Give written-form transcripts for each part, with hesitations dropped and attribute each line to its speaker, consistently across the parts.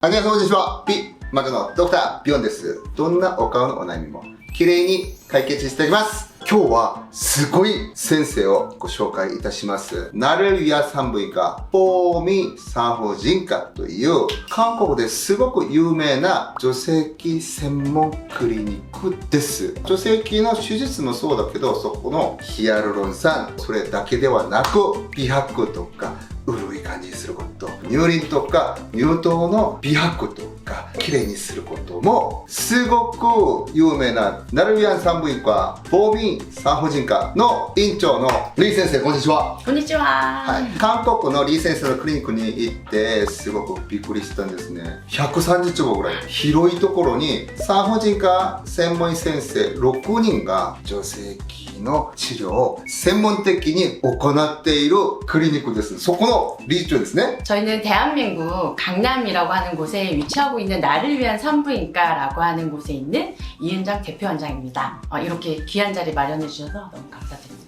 Speaker 1: 안녕하세요、こんにちは。美魔女のドクタービヨンです。どんなお顔のお悩みも綺麗に解決していきます。今日はすごい先生をご紹介いたします。나를 위한 산부인과フォーミ産婦人科という韓国ですごく有名な女性器専門クリニックです。女性器の手術もそうだけど、そこのヒアルロン酸、それだけではなく美白とか潤い感じにすること、乳輪とか乳頭の美白とか綺麗にすることもすごく有名な나를 위한産婦人科フォーミ産婦人科の院長のリー先生、こんにちは。
Speaker 2: こんにちは。
Speaker 1: はい、韓国のリー先生のクリニックに行ってすごくびっくりしたんですね。130坪ぐらい広いところに産婦人科専門医先生6人が女性器の治療を専門的に行っているクリニックです。そこの理事長ですね。
Speaker 2: 저희는 대한민국 강남이라고 하는 곳에 위치하고 있는 나를 위한 산부인과라고 하는 곳에 있는 이은정 대표원장입니다. 이렇게 귀한 자리 마련해 주셔서 너무 감사드립니다.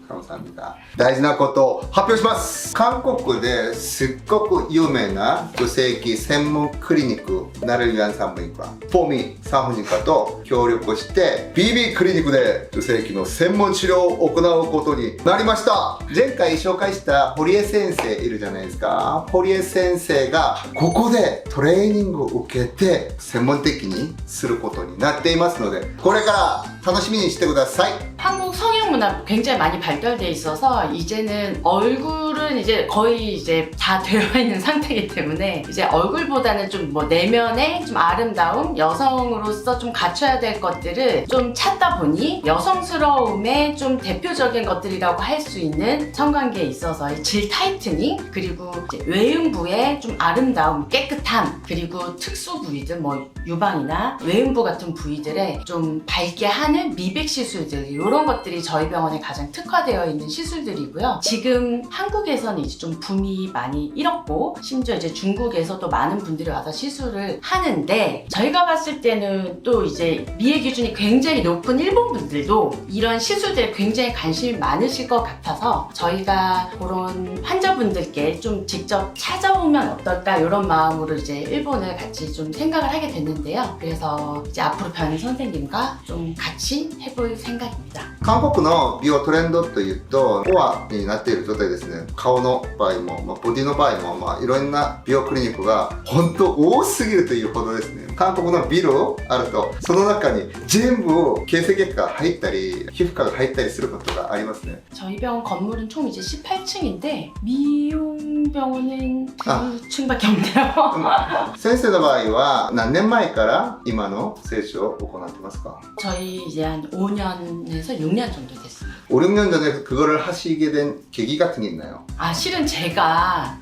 Speaker 1: 감사합니다. 大事なことを発表します。韓国ですっごく有名な女性器専門クリニック나를 위한産婦人科フォーミ産婦人科と協力して BB クリニックで女性器の専門治療を行うことになりました。前回紹介した堀江先生いるじゃないですか。堀江先生がここでトレーニングを受けて専門的にすることになっていますので、これから楽しみにしてください。
Speaker 2: 한국 성형 문화 굉장히 많이 발달돼 있어서 이제는 얼굴은 이제 거의 이제 다 되어 있는 상태이기 때문에 이제 얼굴보다는 좀 뭐 내면의 좀 아름다움, 여성으로서 좀 갖춰야 될 것들을 좀 찾다 보니 여성스러움의 좀 대표적인 것들이라고 할 수 있는 성관계에 있어서 질 타이트닝, 그리고 이제 외음부의 좀 아름다움, 깨끗함, 그리고 특수 부위들 뭐 유방이나 외음부 같은 부위들에 좀 밝게 하는 미백 시술들, 이런 것들이 저희 병원에 가장 특화되어 있는 시술들이고요. 지금 한국에서는 이제 좀 붐이 많이 일었고, 심지어 이제 중국에서도 많은 분들이 와서 시술을 하는데, 저희가 봤을 때는 또 이제 미의 기준이 굉장히 높은 일본 분들도 이런 시술들에 굉장히 관심이 많으실 것 같아서 저희가 그런 환자분들께 좀 직접 찾아오면 어떨까, 이런 마음으로 이제 일본을 같이 좀 생각을 하게 됐는데요. 그래서 이제 앞으로 변 선생님과 좀 같이 해볼 생각입니다.
Speaker 1: 韓国の美容トレンドというとコアになっている状態ですね。顔の場合も、ボディの場合も、いろんな美容クリニックが本当多すぎるというほどですね。韓国のビルあるとその中に全部形成血管が入ったり皮膚科が入ったりすることがありますね。
Speaker 2: 저희 병원 건물은 총 이제 18층인데 미용병원은 2층밖에 없네요.
Speaker 1: 先生の場合は何年前から今の施術を行ってますか？
Speaker 2: 저희 이제 한 5년에서 6년 정도 됐습니다.
Speaker 1: 5, 6년 전에 그거를 하시게 된 계기 같은 게 있나요?
Speaker 2: 실은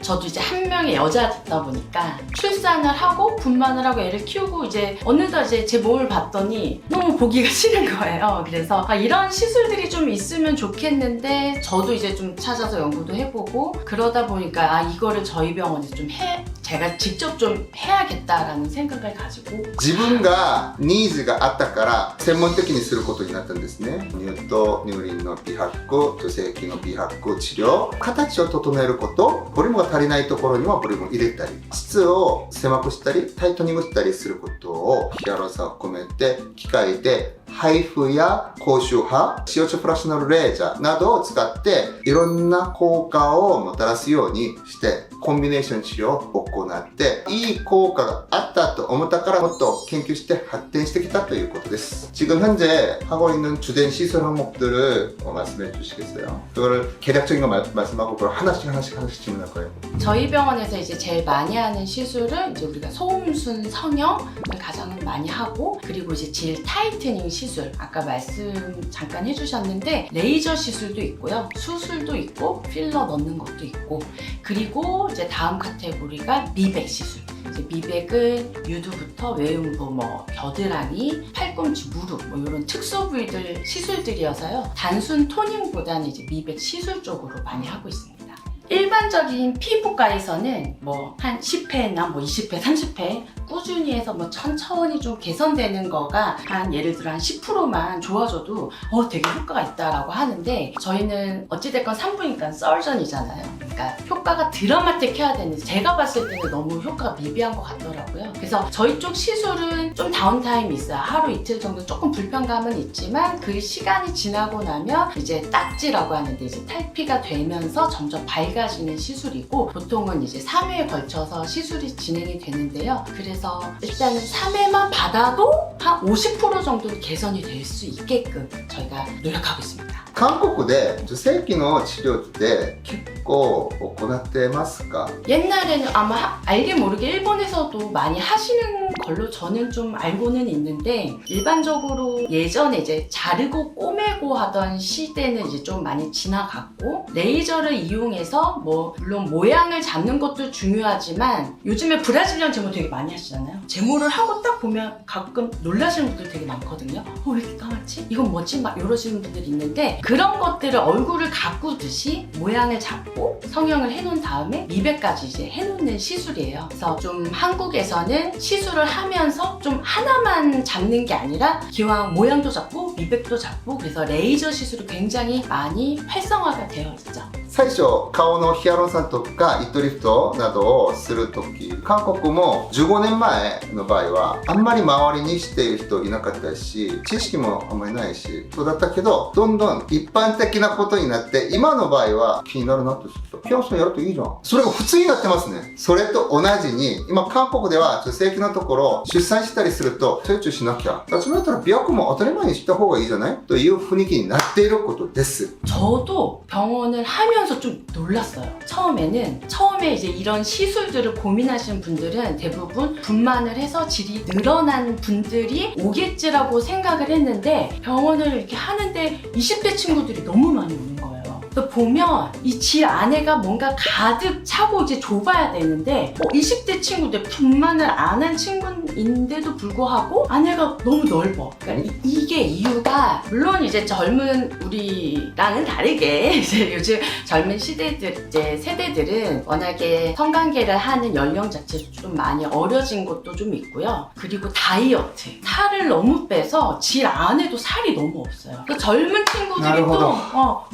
Speaker 2: 저도 이제 한 명의 여자다 보니까 출산을 하고 분만을 하고 애를 키우고 이제 어느덧 이제 제 몸을 봤더니 너무 보기가 싫은 거예요. 그래서 이런 시술들이 좀 있으면 좋겠는데 저도 이제 좀 찾아서 연구도 해보고 그러다 보니까 이거를 저희 병원에서 제가 직접 좀 해야겠다라는 생각을 가지고
Speaker 1: 自分がニーズがあったから専門的にすることになったんですね。乳頭、乳輪の美白、女性器の美白治療、形を整えること、ボリュームが足りないところにはボリュームを入れたり、質を狭くしたりタイトニングしたりすることをヒアルロン酸を含めて機械で配布や高周波、CO2プラスのレーザーなどを使っていろんな効果をもたらすようにしてコンビネーション治療を行っていい効果があったと思ったからもっと研究して発展してきたということです. 지금 현재 하고 있는 주된 시술 항목들을 말씀해 주시겠어요? 그거를 계략적인 거 말씀하고 그걸 하나씩 질문할 거예요.
Speaker 2: 저희 병원에서 이제 제일 많이 하는 시술은 이제 우리가 소음순 성형을 가장 많이 하고, 그리고 이제 질 타이트닝 시술, 아까 말씀 잠깐 해주셨는데 레이저 시술도 있고요, 수술도 있고 필러 넣는 것도 있고, 그리고 이제 다음 카테고리가 미백 시술. 이제 미백은 유두부터 외음부, 겨드랑이, 팔꿈치, 무릎 이런 특수 부위들 시술들이어서요. 단순 토닝보다는 이제 미백 시술 쪽으로 많이 하고 있습니다. 일반적인 피부과에서는 한 10회나 20회, 30회 꾸준히 해서 천천히 좀 개선되는 거가 예를 들어 한 10%만 좋아져도 되게 효과가 있다라고 하는데, 저희는 어찌됐건 산부인과 서전이잖아요. 그러니까 효과가 드라마틱해야 되는데 제가 봤을 때는 너무 효과가 미비한 것 같더라고요. 그래서 저희 쪽 시술은 좀 다운타임이 있어요. 하루 이틀 정도 조금 불편감은 있지만 그 시간이 지나고 나면 이제 딱지라고 하는데 이제 탈피가 되면서 점점 밝아지는 시술이고 보통은 이제 3회에 걸쳐서 시술이 진행이 되는데요. 그래서 일단은 3회만 받아도 한 50% 정도는 개선이 될 수 있게끔 저희가 노력하고 있습니다.
Speaker 1: 韓国で女性器の治療って結構行ってますか？
Speaker 2: 옛날에는 아마 알게 모르게 일본에서도 많이 하시는 걸로 저는 좀 알고는 있는데 일반적으로 예전에 이제 자르고 꼬매고 하던 시대는 이제 좀 많이 지나갔고 레이저를 이용해서 뭐 물론 모양을 잡는 것도 중요하지만 요즘에 브라질리언 제모 되게 많이 하시잖아요. 제모를 하고 딱 보면 가끔 놀라시는 분들 되게 많거든요. 왜 이렇게 까맣지? 이건 뭐지? 막 이러시는 분들이 있는데 그런 것들을 얼굴을 가꾸듯이 모양을 잡고 성형을 해놓은 다음에 미백까지 이제 해놓는 시술이에요. 그래서 좀 한국에서는 시술을 하면서 좀 하나만 잡는 게 아니라 기왕 모양도 잡고 미백도 잡고 그래서 레이저 시술이 굉장히 많이 활성화가 되어 있죠.
Speaker 1: 最初顔のヒアルロン酸とかイットリフトなどをするとき韓国も15年前の場合はあんまり周りにしている人いなかったし知識もあんまりないしそうだったけどどんどん一般的なことになって今の場合は気になるなってヒアルロン酸やるといいじゃんそれが普通になってますねそれと同じに今韓国では女性器のところ出産したりすると手術しなきゃそれだったら美白も当たり前にした方がいいじゃないという雰囲気になっていることです
Speaker 2: 저도 병원을 하면서 좀 놀랐어요. 처음에 이제 이런 시술들을 고민하시는 분들은 대부분 분만을 해서 질이 늘어난 분들이 오겠지라고 생각을 했는데 병원을 이렇게 하는데 20대 친구들이 너무 많이 오는 거예요. 또 보면 이 질 안에가 뭔가 가득 차고 이제 좁아야 되는데 20대 친구들 분만을 안 한 친구인데도 불구하고 안에가 너무 넓어. 그러니까 이게 이유가 물론 이제 젊은 우리랑은 다르게 이제 요즘 젊은 세대들은 워낙에 성관계를 하는 연령 자체도 좀 많이 어려진 것도 좀 있고요. 그리고 다이어트 살을 너무 빼서 질 안에도 살이 너무 없어요. 그 젊은 친구들이 또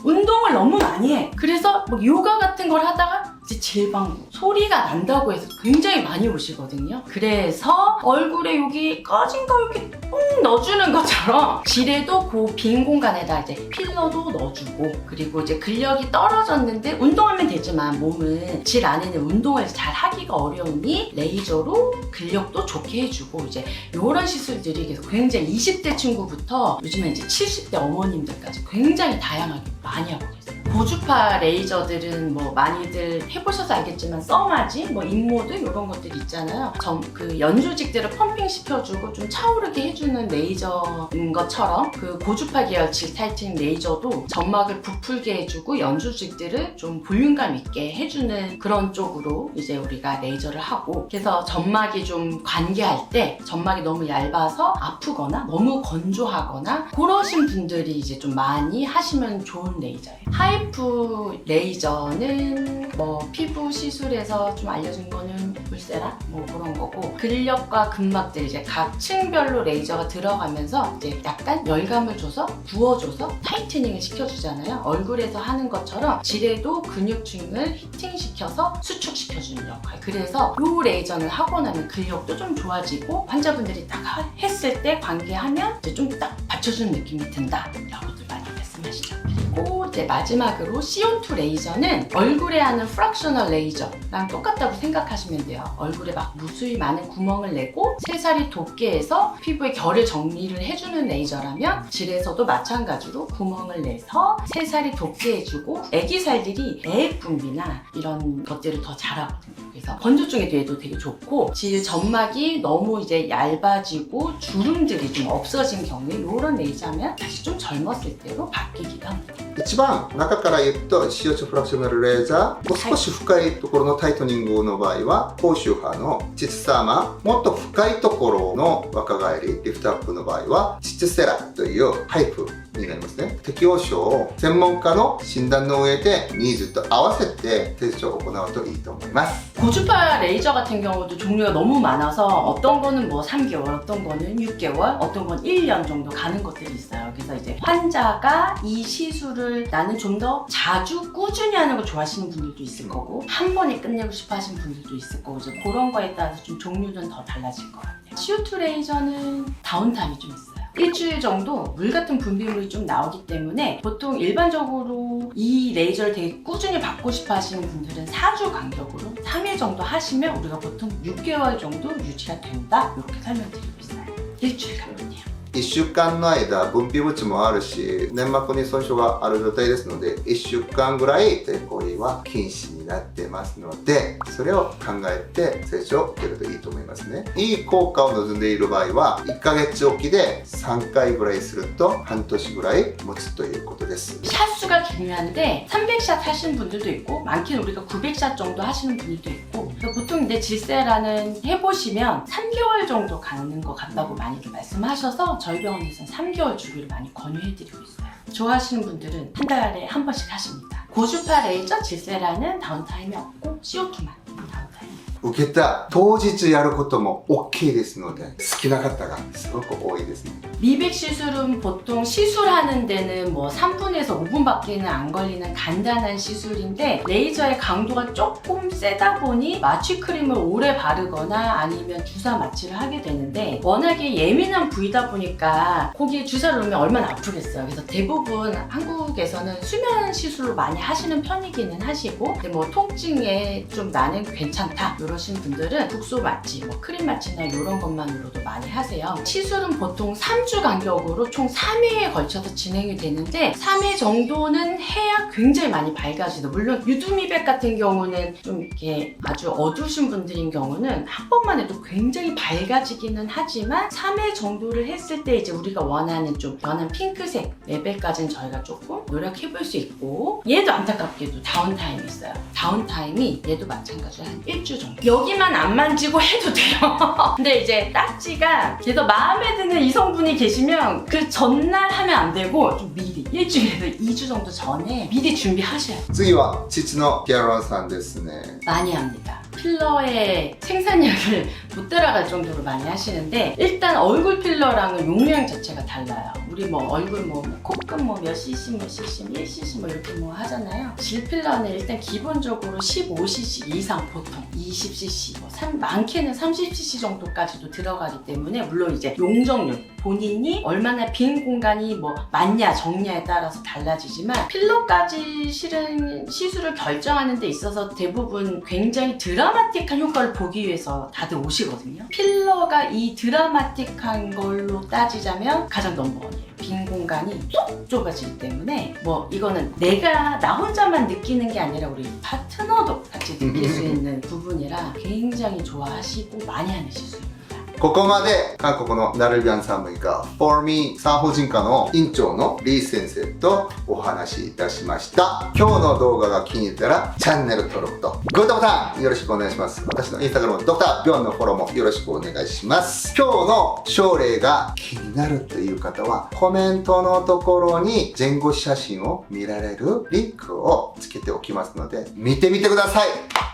Speaker 2: 운동을 너무 많이 해. 그래서 뭐 요가 같은 걸 하다가 이제 질방 소리가 난다고 해서 굉장히 많이 오시거든요. 그래서 얼굴에 여기 꺼진 거 이렇게 뿡 넣어주는 것처럼 질에도 그 빈 공간에다 이제 필러도 넣어주고 그리고 이제 근력이 떨어졌는데 운동하면 되지만 몸은 질 안에는 운동을 잘 하기가 어려우니 레이저로 근력도 좋게 해주고 이제 이런 시술들이 계속 굉장히 20대 친구부터 요즘에 이제 70대 어머님들까지 굉장히 다양하게 많이 하고 계세요. 고주파 레이저들은 뭐 많이들 해보셔서 알겠지만 써마지, 뭐 인모드 이런 것들 있잖아요. 그 연조직들을 펌핑 시켜주고 좀 차오르게 해주는 레이저인 것처럼 그 고주파 계열 질 타이트닝 레이저도 점막을 부풀게 해주고 연조직들을 좀 볼륨감 있게 해주는 그런 쪽으로 이제 우리가 레이저를 하고 그래서 점막이 좀 관계할 때 점막이 너무 얇아서 아프거나 너무 건조하거나 그러신 분들이 이제 좀 많이 하시면 좋은 레이저예요. 하이프 레이저는 뭐 피부 시술에서 좀 알려준 거는 울세라 뭐 그런 거고 근력과 근막들 이제 각 층별로 레이저가 들어가면서 이제 약간 열감을 줘서 부어줘서 타이트닝을 시켜주잖아요. 얼굴에서 하는 것처럼 질에도 근육층을 히팅시켜서 수축시켜주는 역할. 그래서 이 레이저를 하고 나면 근력도 좀 좋아지고 환자분들이 딱 했을 때 관계하면 이제 좀 딱 받쳐주는 느낌이 든다 라고들 많이 말씀하시죠. 그리고 이제 마지막으로 CO2 레이저는 얼굴에 하는 프랙셔널 레이저랑 똑같다고 생각하시면 돼요. 얼굴에 막 무수히 많은 구멍을 내고 새살이 돋게 해서 피부의 결을 정리를 해주는 레이저라면 질에서도 마찬가지로 구멍을 내서 새살이 돋게 해주고 애기살들이 애액 분비나 이런 것들을 더 잘하거든요. 그래서 건조증에도 얘도 되게 좋고 질 점막이 너무 이제 얇아지고 주름들이 좀 없어진 경우에 이런 레이저하면 다시 좀 젊었을 때로 바뀌기도 합니다.
Speaker 1: 一番中から言うと CO2 フラクショナルレーザーもう少し深いところのタイトニングの場合は高周波のチツサーマもっと深いところの若返りリフトアップの場合はチツセラというハイプになりますね。適応症を専門家の診断の上でニーズと合わせて施術を行うといいと思います。
Speaker 2: 고주파 레이저 같은 경우도 종류가 너무 많아서 어떤 거는 뭐 3개월, 어떤 거는 6개월, 어떤 건 1년 정도 가는 것들이 있어요. 그래서 이제 환자가 이 시술을 나는 좀 더 자주 꾸준히 하는 걸 좋아하시는 분들도 있을 거고 한 번에 끝내고 싶어 하시는 분들도 있을 거고 이제 그런 거에 따라서 좀 종류는 더 달라질 것 같아요. CO2 레이저는 다운타임이 좀 있어요. 일주일 정도 물 같은 분비물이 좀 나오기 때문에 보통 일반적으로 이 레이저를 되게 꾸준히 받고 싶어 하시는 분들은 4주 간격으로 3일 정도 하시면 우리가 보통 6개월 정도 유지가 된다 이렇게 설명드리고 있어요. 일주일 간격이에요.
Speaker 1: 1週間の間分泌物もあるし粘膜に損傷がある状態ですので1週間ぐらい抵抗医は禁止になってますのでそれを考えて施術を受けるといいと思いますね。いい効果を望んでいる場合は1ヶ月おきで3回ぐらいすると半年ぐらい持つということです。
Speaker 2: 샷수가 중요한데 300샷 하시는 분들도 있고 많게는 우리가 900샷 정도 하시는 분들도 있고 그래서 보통 이제 질세라는 해보시면 3개월 정도 가는 것 같다고 많이들 말씀하셔서 저희 병원에서는 3개월 주기를 많이 권유해드리고 있어요. 좋아하시는 분들은 한 달에 한 번씩 하십니다. 고주파 레이저 질세라는 다운타임이 없고 CO2만 다운타임.
Speaker 1: 受けた当日やることも OK ですので好きな方がすごく多いですね。
Speaker 2: 미백 시술은 보통 시술하는 데는 뭐 3분에서 5분밖에는 안 걸리는 간단한 시술인데 레이저의 강도가 조금 세다 보니 마취 크림을 오래 바르거나 아니면 주사 마취를 하게 되는데 워낙에 예민한 부위다 보니까 거기에 주사를 놓으면 얼마나 아프겠어요. 그래서 대부분 한국에서는 수면 시술을 많이 하시는 편이기는 하시고 근데 뭐 통증에 좀 나는 괜찮다 이러신 분들은 국소 마취, 뭐 크림 마취나 이런 것만으로도 많이 하세요. 시술은 보통 3주 간격으로 총 3회에 걸쳐서 진행이 되는데 3회 정도는 해야 굉장히 많이 밝아지죠. 물론 유두미백 같은 경우는 좀 이렇게 아주 어두우신 분들인 경우는 한 번만 해도 굉장히 밝아지기는 하지만 3회 정도를 했을 때 이제 우리가 원하는 좀 연한 핑크색 레벨까지는 저희가 조금 노력해 볼 수 있고 얘도 안타깝게도 다운타임이 있어요. 다운타임이 얘도 마찬가지로 한 1주 정도. 여기만 안 만지고 해도 돼요. 근데 이제 딱지가 그래서 마음에 드는 이성분이 계시면 그 전날 하면 안 되고 좀 미리 일주일에서 2주 정도 전에 미리 준비하셔야 돼요.
Speaker 1: 次は父のヒアルロン酸ですね。
Speaker 2: 많이 합니다. 필러의 생산량을 못 따라갈 정도로 많이 하시는데 일단 얼굴 필러랑은 용량 자체가 달라요. 우리 뭐 얼굴 뭐 코끝 뭐 몇 cc 몇 cc 1cc 뭐 이렇게 뭐 하잖아요. 질 필러는 일단 기본적으로 15cc 이상 보통 20cc 뭐 많게는 30cc 정도까지도 들어가기 때문에 물론 이제 용적률 본인이 얼마나 빈 공간이 뭐 많냐 적냐에 따라서 달라지지만 필러까지 실은 시술을 결정하는 데 있어서 대부분 굉장히 드라마틱한 효과를 보기 위해서 다들 오시거든요. 필러가 이 드라마틱한 걸로 따지자면 가장 넘버원이에요. 빈 공간이 쏙 좁아지기 때문에 뭐 이거는 내가 나 혼자만 느끼는 게 아니라 우리 파트너도 같이 느낄 수 있는 부분이라 굉장히 좋아하시고 많이 하는 시술입니다.
Speaker 1: ここまで韓国のナルビャン産婦人科 For Me 産婦人科の院長のリー先生とお話しいたしました。今日の動画が気に入ったらチャンネル登録とグッドボタンよろしくお願いします。私のインスタグラムドクタービョンのフォローもよろしくお願いします。今日の症例が気になるという方はコメントのところに前後写真を見られるリンクをつけておきますので見てみてください。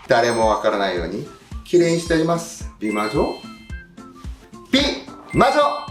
Speaker 1: 誰もわからないように綺麗にしてあります。美魔女ピマジョ